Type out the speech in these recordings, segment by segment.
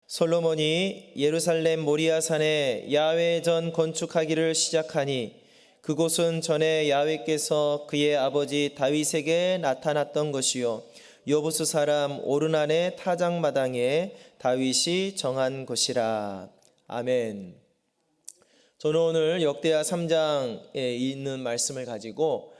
솔로몬이 예루살렘 모리아산에 야훼전 건축하기를 시작하니 그곳은 전에 야훼께서 그의 아버지 다윗에게 나타났던 것이요 여부스 사람 오르난의 타작마당에 다윗이 정한 곳이라. 아멘. 저는 오늘 역대하 3장에 있는 말씀을 가지고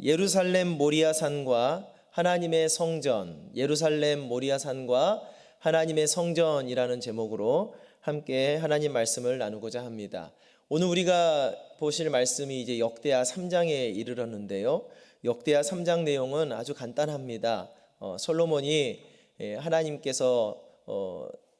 예루살렘 모리아산과 하나님의 성전, 예루살렘 모리아산과 하나님의 성전이라는 제목으로 함께 하나님 말씀을 나누고자 합니다. 오늘 우리가 보실 말씀이 이제 역대하 3장에 이르렀는데요. 역대하 3장 내용은 아주 간단합니다. 솔로몬이 하나님께서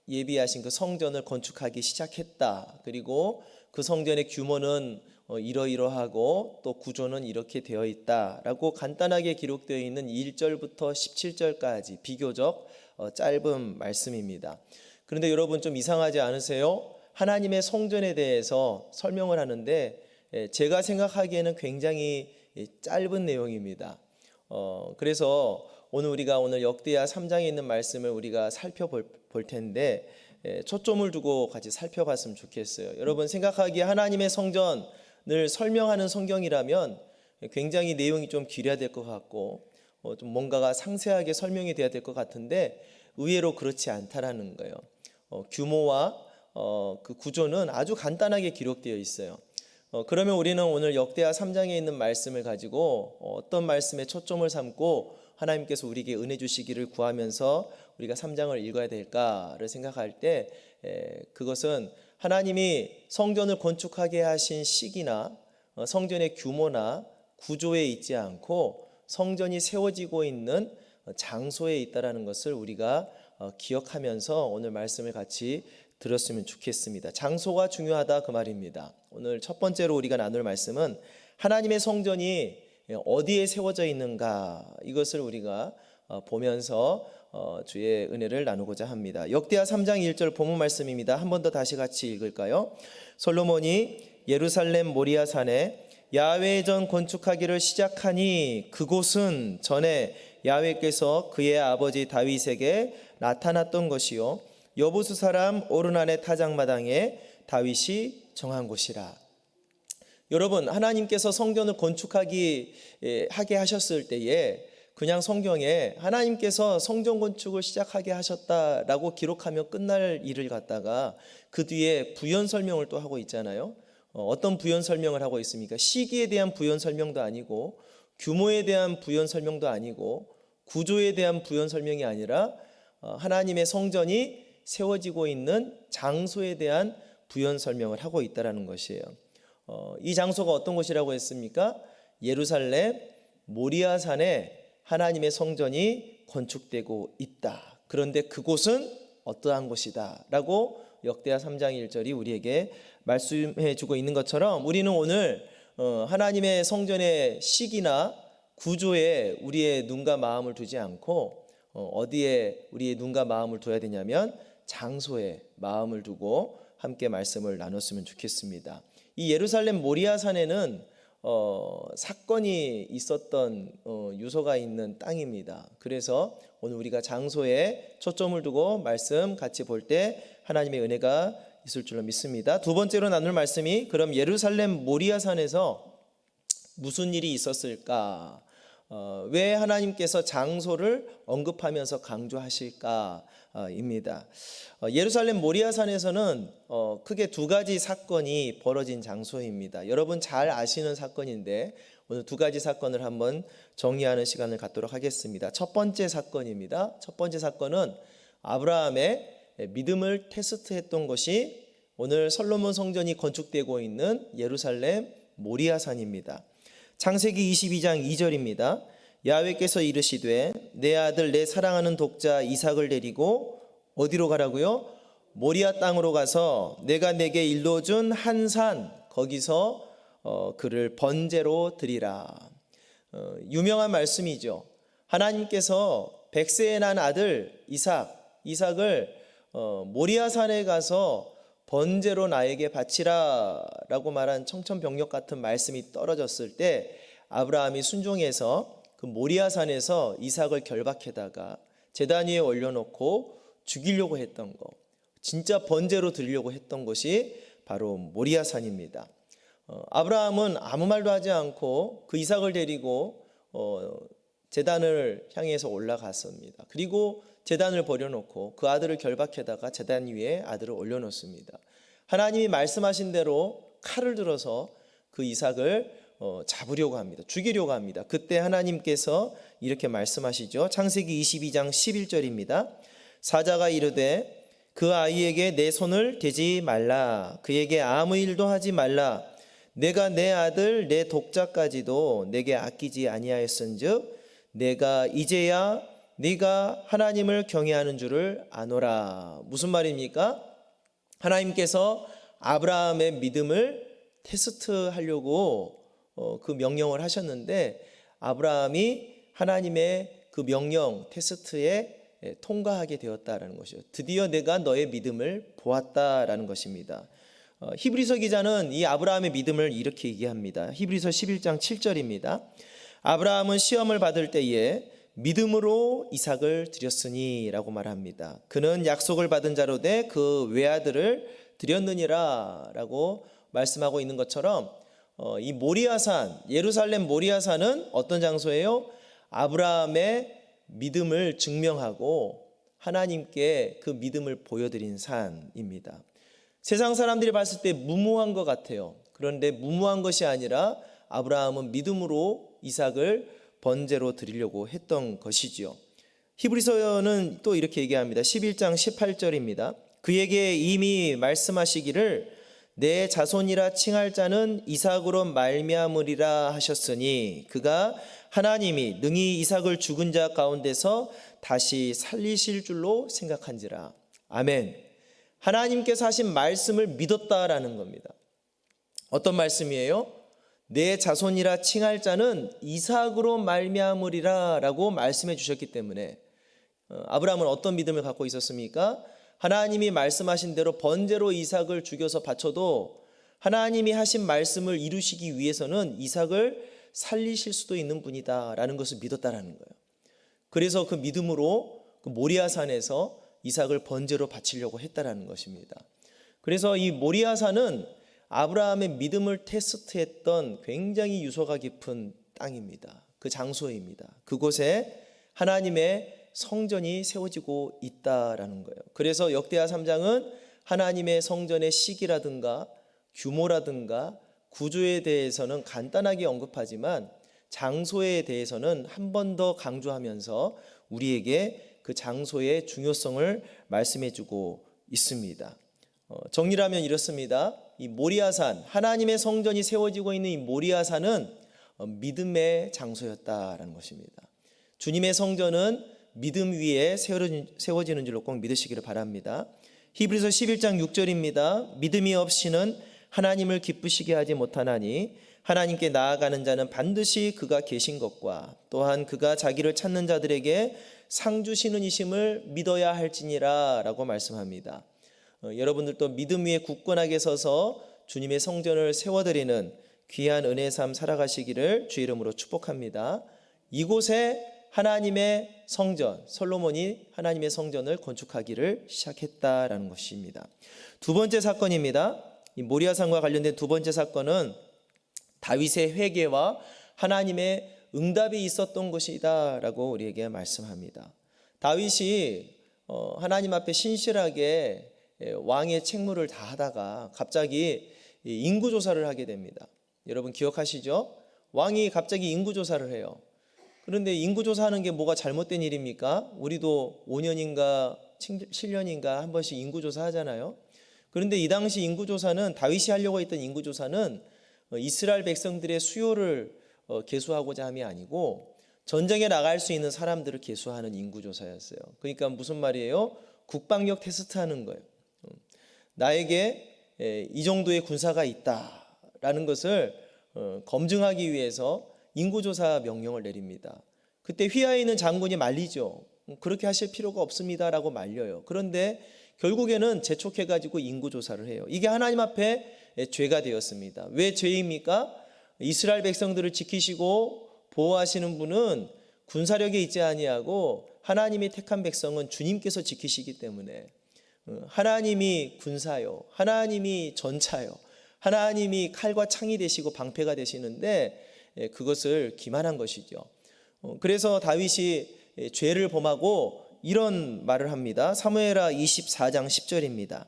예비하신 그 성전을 건축하기 시작했다. 그리고 그 성전의 규모는 이러이러하고 또 구조는 이렇게 되어 있다라고 간단하게 기록되어 있는 1절부터 17절까지 비교적 짧은 말씀입니다. 그런데 여러분 좀 이상하지 않으세요? 하나님의 성전에 대해서 설명을 하는데 제가 생각하기에는 굉장히 짧은 내용입니다. 그래서 오늘 역대하 3장에 있는 말씀을 우리가 살펴볼 텐데 초점을 두고 같이 살펴봤으면 좋겠어요. 여러분 생각하기에 하나님의 성전을 설명하는 성경이라면 굉장히 내용이 좀 길어야 될 것 같고 좀 뭔가가 상세하게 설명이 돼야 될 것 같은데 의외로 그렇지 않다라는 거예요. 규모와 그 구조는 아주 간단하게 기록되어 있어요. 그러면 우리는 오늘 역대하 3장에 있는 말씀을 가지고 어떤 말씀에 초점을 삼고 하나님께서 우리에게 은혜 주시기를 구하면서 우리가 3장을 읽어야 될까를 생각할 때 그것은 하나님이 성전을 건축하게 하신 시기나 성전의 규모나 구조에 있지 않고 성전이 세워지고 있는 장소에 있다라는 것을 우리가 기억하면서 오늘 말씀을 같이 들었으면 좋겠습니다. 장소가 중요하다 그 말입니다. 오늘 첫 번째로 우리가 나눌 말씀은 하나님의 성전이 어디에 세워져 있는가 이것을 우리가 보면서 주의 은혜를 나누고자 합니다. 역대하 3장 1절 본문 말씀입니다. 한 번 더 다시 같이 읽을까요? 솔로몬이 예루살렘 모리아산에 야훼전 건축하기를 시작하니 그곳은 전에 야훼께서 그의 아버지 다윗에게 나타났던 것이요 여부스 사람 오르난의 타작마당에 다윗이 정한 곳이라. 여러분 하나님께서 성전을 건축하게 하셨을 때에 그냥 성경에 하나님께서 성전 건축을 시작하게 하셨다라고 기록하며 끝날 일을 갖다가 그 뒤에 부연 설명을 또 하고 있잖아요. 어떤 부연 설명을 하고 있습니까? 시기에 대한 부연 설명도 아니고 규모에 대한 부연 설명도 아니고 구조에 대한 부연 설명이 아니라 하나님의 성전이 세워지고 있는 장소에 대한 부연 설명을 하고 있다는 것이에요. 이 장소가 어떤 곳이라고 했습니까? 예루살렘 모리아산에 하나님의 성전이 건축되고 있다. 그런데 그곳은 어떠한 곳이다 라고 역대하 3장 1절이 우리에게 말씀해 주고 있는 것처럼 우리는 오늘 하나님의 성전의 시기나 구조에 우리의 눈과 마음을 두지 않고 어디에 우리의 눈과 마음을 둬야 되냐면 장소에 마음을 두고 함께 말씀을 나눴으면 좋겠습니다. 이 예루살렘 모리아산에는 사건이 있었던 유서가 있는 땅입니다. 그래서 오늘 우리가 장소에 초점을 두고 말씀 같이 볼 때 하나님의 은혜가 있을 줄로 믿습니다. 두 번째로 나눌 말씀이 그럼 예루살렘 모리아산에서 무슨 일이 있었을까? 왜 하나님께서 장소를 언급하면서 강조하실까? 입니다. 예루살렘 모리아산에서는 크게 두 가지 사건이 벌어진 장소입니다. 여러분 잘 아시는 사건인데 오늘 두 가지 사건을 한번 정리하는 시간을 갖도록 하겠습니다. 첫 번째 사건입니다. 첫 번째 사건은 아브라함의 믿음을 테스트했던 것이 오늘 솔로몬 성전이 건축되고 있는 예루살렘 모리아산입니다. 창세기 22장 2절입니다. 야훼께서 이르시되 내 아들 내 사랑하는 독자 이삭을 데리고 어디로 가라고요? 모리아 땅으로 가서 내가 내게 일러준 한 산 거기서 그를 번제로 드리라. 유명한 말씀이죠. 하나님께서 100세에 난 아들 이삭을 모리아산에 가서 번제로 나에게 바치라 라고 말한 청천벽력 같은 말씀이 떨어졌을 때 아브라함이 순종해서 그 모리아산에서 이삭을 결박해다가 제단 위에 올려놓고 죽이려고 했던 거. 진짜 번제로 드리려고 했던 것이 바로 모리아산입니다. 아브라함은 아무 말도 하지 않고 그 이삭을 데리고 제단을 향해서 올라갔습니다. 그리고 제단을 버려놓고 그 아들을 결박해다가 제단 위에 아들을 올려놓습니다. 하나님이 말씀하신 대로 칼을 들어서 그 이삭을 잡으려고 합니다. 죽이려고 합니다. 그때 하나님께서 이렇게 말씀하시죠. 창세기 22장 11절입니다. 사자가 이르되 그 아이에게 내 손을 대지 말라. 그에게 아무 일도 하지 말라. 내가 내 아들 내 독자까지도 내게 아끼지 아니하였은즉 내가 이제야 네가 하나님을 경외하는 줄을 아노라. 무슨 말입니까? 하나님께서 아브라함의 믿음을 테스트하려고 그 명령을 하셨는데 아브라함이 하나님의 그 명령 테스트에 통과하게 되었다라는 것이죠. 드디어 내가 너의 믿음을 보았다라는 것입니다. 히브리서 기자는 이 아브라함의 믿음을 이렇게 얘기합니다. 히브리서 11장 7절입니다. 아브라함은 시험을 받을 때에 믿음으로 이삭을 드렸으니 라고 말합니다. 그는 약속을 받은 자로 돼 그 외아들을 드렸느니라 라고 말씀하고 있는 것처럼 이 모리아산, 예루살렘 모리아산은 어떤 장소예요? 아브라함의 믿음을 증명하고 하나님께 그 믿음을 보여드린 산입니다. 세상 사람들이 봤을 때 무모한 것 같아요. 그런데 무모한 것이 아니라 아브라함은 믿음으로 이삭을 번제로 드리려고 했던 것이지요. 히브리서는 또 이렇게 얘기합니다. 11장 18절입니다. 그에게 이미 말씀하시기를 내 자손이라 칭할 자는 이삭으로 말미암으리라 하셨으니 그가 하나님이 능히 이삭을 죽은 자 가운데서 다시 살리실 줄로 생각한지라. 아멘. 하나님께서 하신 말씀을 믿었다라는 겁니다. 어떤 말씀이에요? 내 자손이라 칭할 자는 이삭으로 말미암으리라 라고 말씀해 주셨기 때문에 아브라함은 어떤 믿음을 갖고 있었습니까? 하나님이 말씀하신 대로 번제로 이삭을 죽여서 바쳐도 하나님이 하신 말씀을 이루시기 위해서는 이삭을 살리실 수도 있는 분이다 라는 것을 믿었다라는 거예요. 그래서 그 믿음으로 그 모리아산에서 이삭을 번제로 바치려고 했다라는 것입니다. 그래서 이 모리아산은 아브라함의 믿음을 테스트했던 굉장히 유서가 깊은 땅입니다. 그 장소입니다. 그곳에 하나님의 성전이 세워지고 있다라는 거예요. 그래서 역대하 3장은 하나님의 성전의 시기라든가 규모라든가 구조에 대해서는 간단하게 언급하지만 장소에 대해서는 한 번 더 강조하면서 우리에게 그 장소의 중요성을 말씀해주고 있습니다. 정리를 하면 이렇습니다. 이 모리아산, 하나님의 성전이 세워지고 있는 이 모리아산은 믿음의 장소였다라는 것입니다. 주님의 성전은 믿음 위에 세워지는 줄로 꼭 믿으시기를 바랍니다. 히브리서 11장 6절입니다. 믿음이 없이는 하나님을 기쁘시게 하지 못하나니 하나님께 나아가는 자는 반드시 그가 계신 것과 또한 그가 자기를 찾는 자들에게 상 주시는 이심을 믿어야 할지니라 라고 말씀합니다. 여러분들도 믿음 위에 굳건하게 서서 주님의 성전을 세워드리는 귀한 은혜의 삶 살아가시기를 주 이름으로 축복합니다. 이곳에 하나님의 성전, 솔로몬이 하나님의 성전을 건축하기를 시작했다라는 것입니다. 두 번째 사건입니다. 이 모리아산과 관련된 두 번째 사건은 다윗의 회개와 하나님의 응답이 있었던 것이다라고 우리에게 말씀합니다. 다윗이 하나님 앞에 신실하게 왕의 책무를 다 하다가 갑자기 인구조사를 하게 됩니다. 여러분 기억하시죠? 왕이 갑자기 인구조사를 해요. 그런데 인구조사하는 게 뭐가 잘못된 일입니까? 우리도 5년인가 7년인가 한 번씩 인구조사 하잖아요. 그런데 이 당시 인구조사는 다윗이 하려고 했던 인구조사는 이스라엘 백성들의 수요를 계수하고자 함이 아니고 전쟁에 나갈 수 있는 사람들을 계수하는 인구조사였어요. 그러니까 무슨 말이에요? 국방력 테스트하는 거예요. 나에게 이 정도의 군사가 있다라는 것을 검증하기 위해서 인구조사 명령을 내립니다. 그때 휘하에 있는 장군이 말리죠. 그렇게 하실 필요가 없습니다라고 말려요. 그런데 결국에는 재촉해가지고 인구조사를 해요. 이게 하나님 앞에 죄가 되었습니다. 왜 죄입니까? 이스라엘 백성들을 지키시고 보호하시는 분은 군사력에 있지 아니하고 하나님이 택한 백성은 주님께서 지키시기 때문에 하나님이 군사요, 하나님이 전차요, 하나님이 칼과 창이 되시고 방패가 되시는데 그것을 기만한 것이죠. 그래서 다윗이 죄를 범하고 이런 말을 합니다. 사무엘하 24장 10절입니다.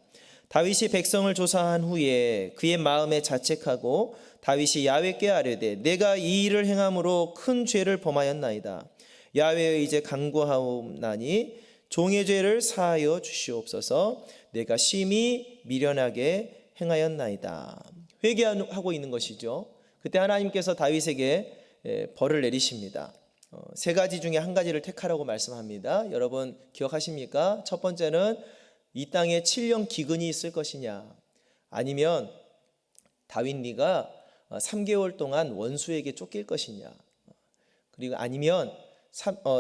다윗이 백성을 조사한 후에 그의 마음에 자책하고 다윗이 야훼께 아뢰되 내가 이 일을 행함으로 큰 죄를 범하였나이다. 야훼여 이제 간구하옵나니 종의 죄를 사하여 주시옵소서. 내가 심히 미련하게 행하였나이다. 회개하고 있는 것이죠. 그때 하나님께서 다윗에게 벌을 내리십니다. 세 가지 중에 한 가지를 택하라고 말씀합니다. 여러분 기억하십니까? 첫 번째는 이 땅에 7년 기근이 있을 것이냐, 아니면 다윗 네가 3개월 동안 원수에게 쫓길 것이냐, 그리고 아니면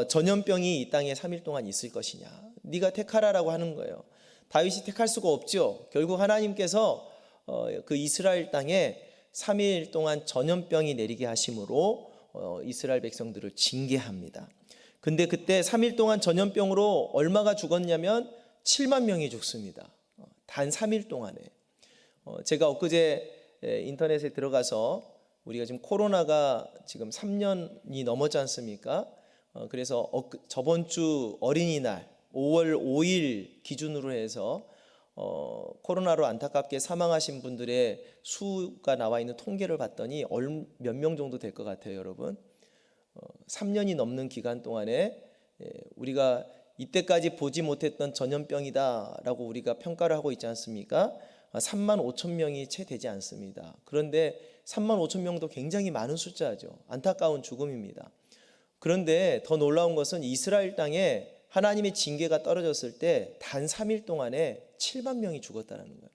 전염병이 이 땅에 3일 동안 있을 것이냐, 네가 택하라라고 하는 거예요. 다윗이 택할 수가 없죠. 결국 하나님께서 그 이스라엘 땅에 3일 동안 전염병이 내리게 하심으로 이스라엘 백성들을 징계합니다. 근데 그때 3일 동안 전염병으로 얼마가 죽었냐면 7만 명이 죽습니다. 단 3일 동안에. 제가 엊그제 인터넷에 들어가서 우리가 지금 코로나가 지금 3년이 넘었지 않습니까? 그래서 저번 주 어린이날 5월 5일 기준으로 해서 코로나로 안타깝게 사망하신 분들의 수가 나와 있는 통계를 봤더니 몇 명 정도 될 것 같아요, 여러분. 3년이 넘는 기간 동안에 우리가 이때까지 보지 못했던 전염병이다라고 우리가 평가를 하고 있지 않습니까? 3만 5천 명이 채 되지 않습니다. 그런데 3만 5천 명도 굉장히 많은 숫자죠. 안타까운 죽음입니다. 그런데 더 놀라운 것은 이스라엘 땅에 하나님의 징계가 떨어졌을 때 단 3일 동안에 7만 명이 죽었다는 거예요.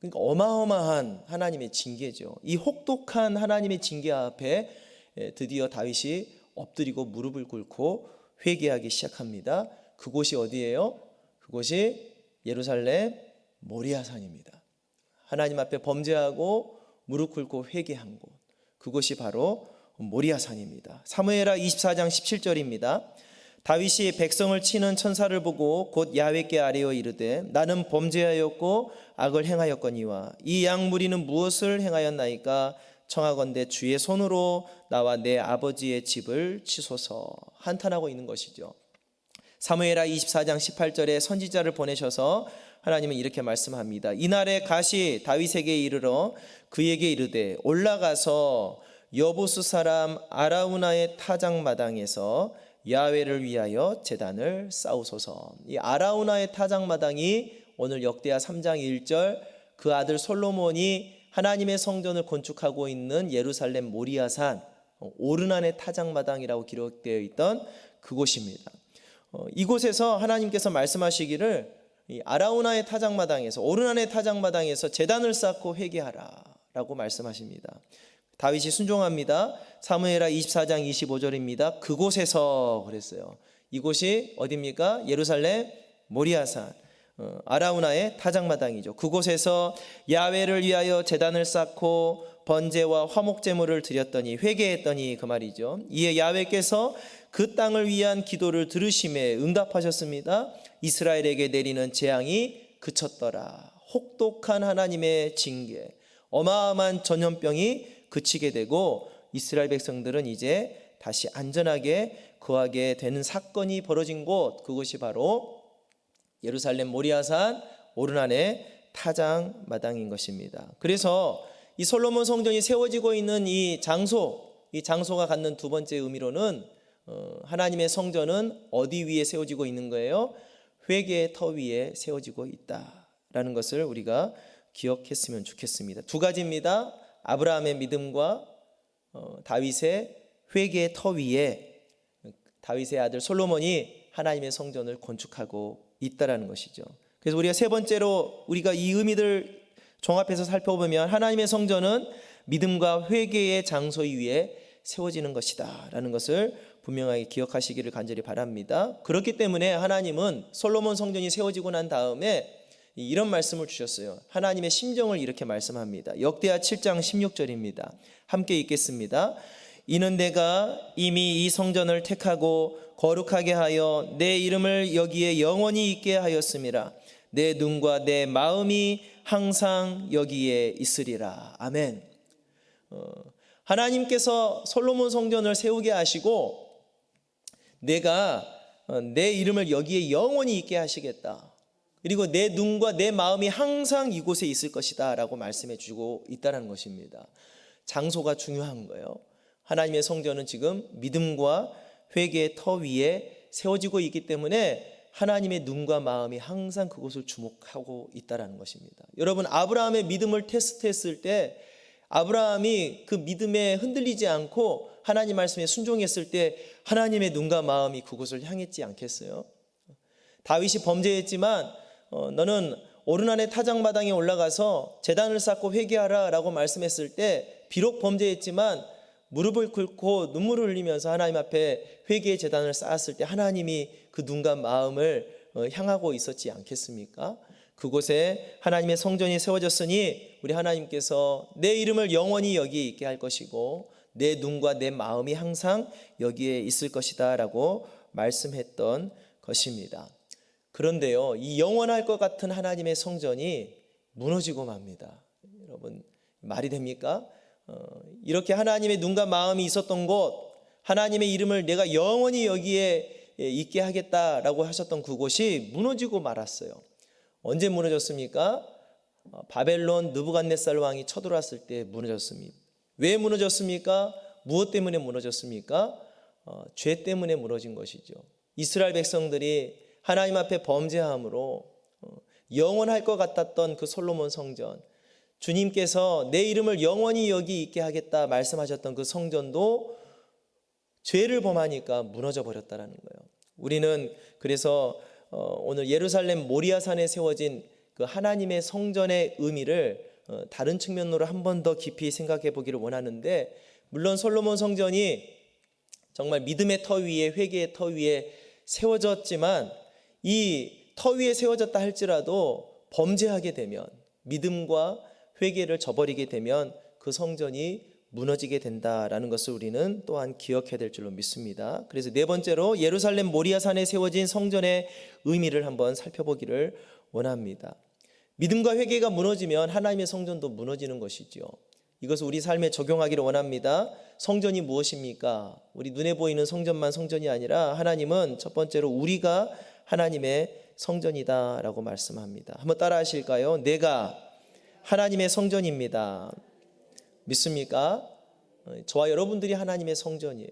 그러니까 어마어마한 하나님의 징계죠. 이 혹독한 하나님의 징계 앞에 드디어 다윗이 엎드리고 무릎을 꿇고 회개하기 시작합니다. 그곳이 어디예요? 그곳이 예루살렘 모리아산입니다. 하나님 앞에 범죄하고 무릎 꿇고 회개한 곳, 그곳이 바로 모리아산입니다. 사무엘하 24장 17절입니다. 다윗이 백성을 치는 천사를 보고 곧 야훼께 아뢰어 이르되 나는 범죄하였고 악을 행하였거니와 이 양 무리는 무엇을 행하였나이까? 청하건대 주의 손으로 나와 내 아버지의 집을 치소서. 한탄하고 있는 것이죠. 사무엘하 24장 18절에 선지자를 보내셔서 하나님은 이렇게 말씀합니다. 이날에 가시 다윗에게 이르러 그에게 이르되 올라가서 여부스 사람 아라우나의 타작마당에서 야훼를 위하여 제단을 쌓으소서. 이 아라우나의 타작마당이 오늘 역대하 3장 1절 그 아들 솔로몬이 하나님의 성전을 건축하고 있는 예루살렘 모리아산 오르난의 타작마당이라고 기록되어 있던 그곳입니다. 이곳에서 하나님께서 말씀하시기를 이 아라우나의 타작마당에서 오르난의 타작마당에서 제단을 쌓고 회개하라라고 말씀하십니다. 다윗이 순종합니다. 사무엘하 24장 25절입니다. 그곳에서 그랬어요. 이곳이 어디입니까? 예루살렘 모리아산 아라우나의 타작마당이죠. 그곳에서 야훼를 위하여 제단을 쌓고 번제와 화목제물을 드렸더니 회개했더니 그 말이죠. 이에 야훼께서 그 땅을 위한 기도를 들으심에 응답하셨습니다. 이스라엘에게 내리는 재앙이 그쳤더라. 혹독한 하나님의 징계, 어마어마한 전염병이 그치게 되고 이스라엘 백성들은 이제 다시 안전하게 거하게 되는 사건이 벌어진 곳, 그것이 바로 예루살렘 모리아산 오르난의 타작마당인 것입니다. 그래서 이 솔로몬 성전이 세워지고 있는 이 장소가 갖는 두 번째 의미로는 하나님의 성전은 어디 위에 세워지고 있는 거예요? 회개의 터 위에 세워지고 있다라는 것을 우리가 기억했으면 좋겠습니다. 두 가지입니다. 아브라함의 믿음과 다윗의 회개의 터 위에 다윗의 아들 솔로몬이 하나님의 성전을 건축하고 있다라는 것이죠. 그래서 우리가 세 번째로 우리가 이 의미들 종합해서 살펴보면 하나님의 성전은 믿음과 회개의 장소 위에 세워지는 것이다 라는 것을 분명하게 기억하시기를 간절히 바랍니다. 그렇기 때문에 하나님은 솔로몬 성전이 세워지고 난 다음에 이런 말씀을 주셨어요. 하나님의 심정을 이렇게 말씀합니다. 역대하 7장 16절입니다. 함께 읽겠습니다. 이는 내가 이미 이 성전을 택하고 거룩하게 하여 내 이름을 여기에 영원히 있게 하였음이라. 내 눈과 내 마음이 항상 여기에 있으리라. 아멘. 하나님께서 솔로몬 성전을 세우게 하시고 내가 내 이름을 여기에 영원히 있게 하시겠다. 그리고 내 눈과 내 마음이 항상 이곳에 있을 것이다 라고 말씀해 주고 있다는 것입니다. 장소가 중요한 거예요. 하나님의 성전은 지금 믿음과 회개의 터 위에 세워지고 있기 때문에 하나님의 눈과 마음이 항상 그곳을 주목하고 있다는 것입니다. 여러분, 아브라함의 믿음을 테스트했을 때 아브라함이 그 믿음에 흔들리지 않고 하나님 말씀에 순종했을 때 하나님의 눈과 마음이 그곳을 향했지 않겠어요? 다윗이 범죄했지만 너는 오르난의 타작마당에 올라가서 제단을 쌓고 회개하라 라고 말씀했을 때 비록 범죄했지만 무릎을 꿇고 눈물을 흘리면서 하나님 앞에 회개의 제단을 쌓았을 때 하나님이 그 눈과 마음을 향하고 있었지 않겠습니까? 그곳에 하나님의 성전이 세워졌으니 우리 하나님께서 내 이름을 영원히 여기에 있게 할 것이고 내 눈과 내 마음이 항상 여기에 있을 것이다 라고 말씀했던 것입니다. 그런데요, 이 영원할 것 같은 하나님의 성전이 무너지고 맙니다. 여러분, 말이 됩니까? 이렇게 하나님의 눈과 마음이 있었던 곳, 하나님의 이름을 내가 영원히 여기에 있게 하겠다라고 하셨던 그곳이 무너지고 말았어요. 언제 무너졌습니까? 바벨론 느부갓네살 왕이 쳐들어왔을 때 무너졌습니다. 왜 무너졌습니까? 무엇 때문에 무너졌습니까? 죄 때문에 무너진 것이죠. 이스라엘 백성들이 하나님 앞에 범죄함으로 영원할 것 같았던 그 솔로몬 성전, 주님께서 내 이름을 영원히 여기 있게 하겠다 말씀하셨던 그 성전도 죄를 범하니까 무너져 버렸다는 거예요. 우리는 그래서 오늘 예루살렘 모리아산에 세워진 그 하나님의 성전의 의미를 다른 측면으로 한 번 더 깊이 생각해 보기를 원하는데, 물론 솔로몬 성전이 정말 믿음의 터 위에 회개의 터 위에 세워졌지만 이 터 위에 세워졌다 할지라도 범죄하게 되면, 믿음과 회개를 저버리게 되면 그 성전이 무너지게 된다라는 것을 우리는 또한 기억해야 될 줄로 믿습니다. 그래서 네 번째로 예루살렘 모리아산에 세워진 성전의 의미를 한번 살펴보기를 원합니다. 믿음과 회개가 무너지면 하나님의 성전도 무너지는 것이죠. 이것을 우리 삶에 적용하기를 원합니다. 성전이 무엇입니까? 우리 눈에 보이는 성전만 성전이 아니라 하나님은 첫 번째로 우리가 하나님의 성전이다라고 말씀합니다. 한번 따라 하실까요? 내가 하나님의 성전입니다. 믿습니까? 저와 여러분들이 하나님의 성전이에요.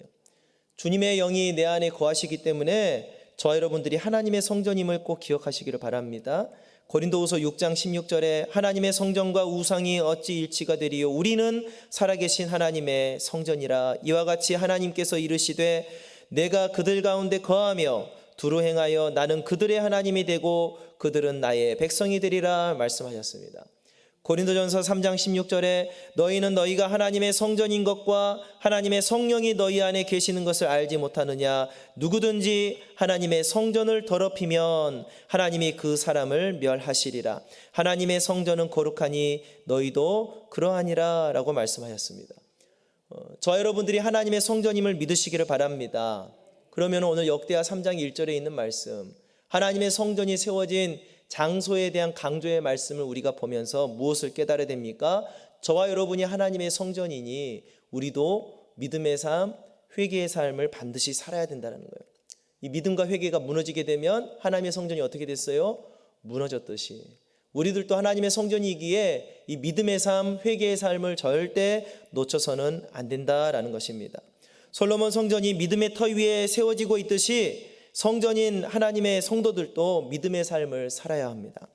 주님의 영이 내 안에 거하시기 때문에 저와 여러분들이 하나님의 성전임을 꼭 기억하시기를 바랍니다. 고린도후서 6장 16절에 하나님의 성전과 우상이 어찌 일치가 되리요? 우리는 살아계신 하나님의 성전이라. 이와 같이 하나님께서 이르시되 내가 그들 가운데 거하며 두루 행하여 나는 그들의 하나님이 되고 그들은 나의 백성이 되리라 말씀하셨습니다. 고린도전서 3장 16절에 너희는 너희가 하나님의 성전인 것과 하나님의 성령이 너희 안에 계시는 것을 알지 못하느냐? 누구든지 하나님의 성전을 더럽히면 하나님이 그 사람을 멸하시리라. 하나님의 성전은 거룩하니 너희도 그러하니라 라고 말씀하셨습니다. 저와 여러분들이 하나님의 성전임을 믿으시기를 바랍니다. 그러면 오늘 역대하 3장 1절에 있는 말씀, 하나님의 성전이 세워진 장소에 대한 강조의 말씀을 우리가 보면서 무엇을 깨달아야 됩니까? 저와 여러분이 하나님의 성전이니 우리도 믿음의 삶, 회개의 삶을 반드시 살아야 된다는 거예요. 이 믿음과 회개가 무너지게 되면 하나님의 성전이 어떻게 됐어요? 무너졌듯이 우리들도 하나님의 성전이기에 이 믿음의 삶, 회개의 삶을 절대 놓쳐서는 안 된다라는 것입니다. 솔로몬 성전이 믿음의 터 위에 세워지고 있듯이 성전인 하나님의 성도들도 믿음의 삶을 살아야 합니다.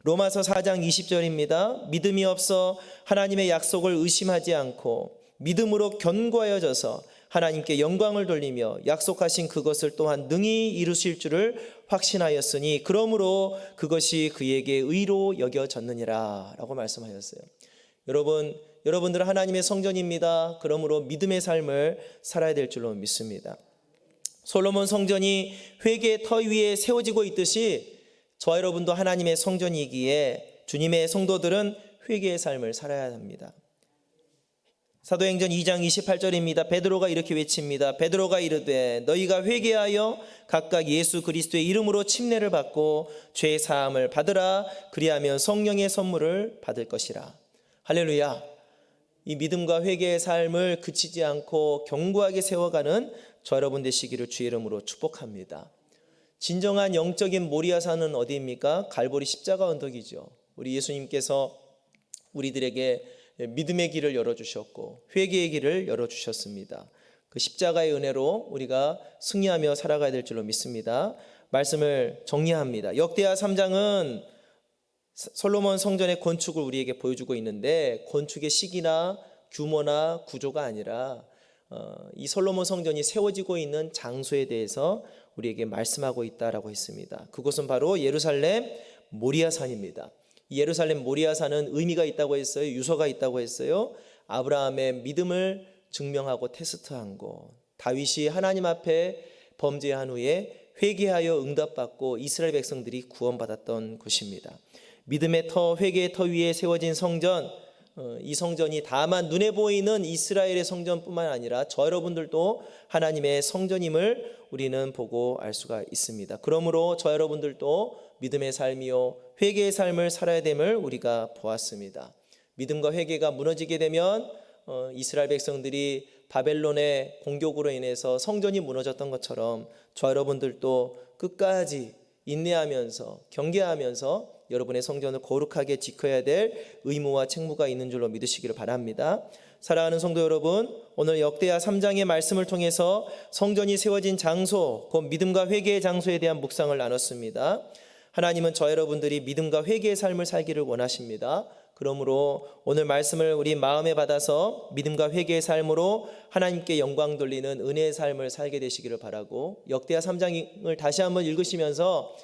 로마서 4장 20절입니다. 믿음이 없어 하나님의 약속을 의심하지 않고 믿음으로 견고하여져서 하나님께 영광을 돌리며 약속하신 그것을 또한 능히 이루실 줄을 확신하였으니 그러므로 그것이 그에게 의로 여겨졌느니라 라고 말씀하셨어요. 여러분들은 하나님의 성전입니다. 그러므로 믿음의 삶을 살아야 될 줄로 믿습니다. 솔로몬 성전이 회개의 터 위에 세워지고 있듯이 저와 여러분도 하나님의 성전이기에 주님의 성도들은 회개의 삶을 살아야 합니다. 사도행전 2장 28절입니다. 베드로가 이렇게 외칩니다. 베드로가 이르되 너희가 회개하여 각각 예수 그리스도의 이름으로 침례를 받고 죄 사함을 받으라. 그리하면 성령의 선물을 받을 것이라. 할렐루야. 이 믿음과 회개의 삶을 그치지 않고 견고하게 세워가는 저 여러분 되시기를 주의 이름으로 축복합니다. 진정한 영적인 모리아산은 어디입니까? 갈보리 십자가 언덕이죠. 우리 예수님께서 우리들에게 믿음의 길을 열어주셨고 회개의 길을 열어주셨습니다. 그 십자가의 은혜로 우리가 승리하며 살아가야 될 줄로 믿습니다. 말씀을 정리합니다. 역대하 3장은 솔로몬 성전의 건축을 우리에게 보여주고 있는데 건축의 시기나 규모나 구조가 아니라 이 솔로몬 성전이 세워지고 있는 장소에 대해서 우리에게 말씀하고 있다라고 했습니다. 그곳은 바로 예루살렘 모리아산입니다. 예루살렘 모리아산은 의미가 있다고 했어요. 유서가 있다고 했어요. 아브라함의 믿음을 증명하고 테스트한 곳. 다윗이 하나님 앞에 범죄한 후에 회개하여 응답받고 이스라엘 백성들이 구원받았던 곳입니다. 믿음의 터, 회개의 터 위에 세워진 성전, 이 성전이 다만 눈에 보이는 이스라엘의 성전뿐만 아니라 저 여러분들도 하나님의 성전임을 우리는 보고 알 수가 있습니다. 그러므로 저 여러분들도 믿음의 삶이요 회개의 삶을 살아야 됨을 우리가 보았습니다. 믿음과 회개가 무너지게 되면 이스라엘 백성들이 바벨론의 공격으로 인해서 성전이 무너졌던 것처럼 저 여러분들도 끝까지 인내하면서 경계하면서 여러분의 성전을 거룩하게 지켜야 될 의무와 책무가 있는 줄로 믿으시기를 바랍니다. 사랑하는 성도 여러분, 오늘 역대하 3장의 말씀을 통해서 성전이 세워진 장소, 곧 믿음과 회개의 장소에 대한 묵상을 나눴습니다. 하나님은 저 여러분들이 믿음과 회개의 삶을 살기를 원하십니다. 그러므로 오늘 말씀을 우리 마음에 받아서 믿음과 회개의 삶으로 하나님께 영광 돌리는 은혜의 삶을 살게 되시기를 바라고, 역대하 3장을 다시 한번 읽으시면서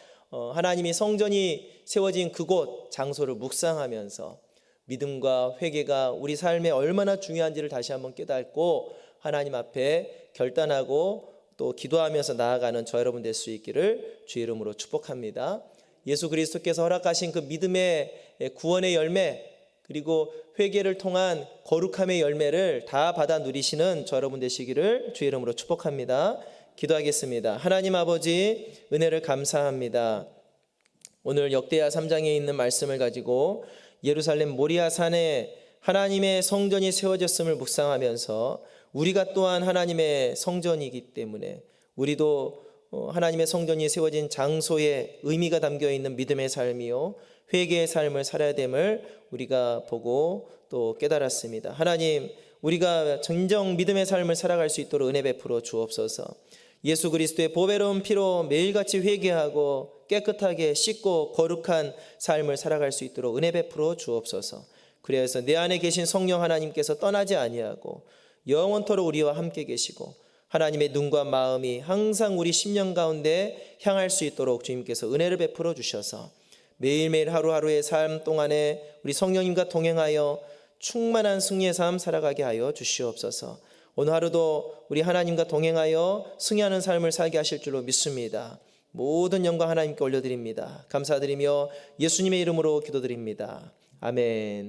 하나님이 성전이 세워진 그곳 장소를 묵상하면서 믿음과 회개가 우리 삶에 얼마나 중요한지를 다시 한번 깨닫고 하나님 앞에 결단하고 또 기도하면서 나아가는 저 여러분 될 수 있기를 주의 이름으로 축복합니다. 예수 그리스도께서 허락하신 그 믿음의 구원의 열매, 그리고 회개를 통한 거룩함의 열매를 다 받아 누리시는 저 여러분 되시기를 주의 이름으로 축복합니다. 기도하겠습니다. 하나님 아버지, 은혜를 감사합니다. 오늘 역대하 3장에 있는 말씀을 가지고 예루살렘 모리아산에 하나님의 성전이 세워졌음을 묵상하면서 우리가 또한 하나님의 성전이기 때문에 우리도 하나님의 성전이 세워진 장소에 의미가 담겨있는 믿음의 삶이요 회개의 삶을 살아야 됨을 우리가 보고 또 깨달았습니다. 하나님, 우리가 진정 믿음의 삶을 살아갈 수 있도록 은혜 베풀어 주옵소서. 예수 그리스도의 보배로운 피로 매일같이 회개하고 깨끗하게 씻고 거룩한 삶을 살아갈 수 있도록 은혜 베풀어 주옵소서. 그래서 내 안에 계신 성령 하나님께서 떠나지 아니하고 영원토록 우리와 함께 계시고 하나님의 눈과 마음이 항상 우리 심령 가운데 향할 수 있도록 주님께서 은혜를 베풀어 주셔서 매일매일 하루하루의 삶 동안에 우리 성령님과 동행하여 충만한 승리의 삶 살아가게 하여 주시옵소서. 오늘 하루도 우리 하나님과 동행하여 승리하는 삶을 살게 하실 줄로 믿습니다. 모든 영광 하나님께 올려드립니다. 감사드리며 예수님의 이름으로 기도드립니다. 아멘.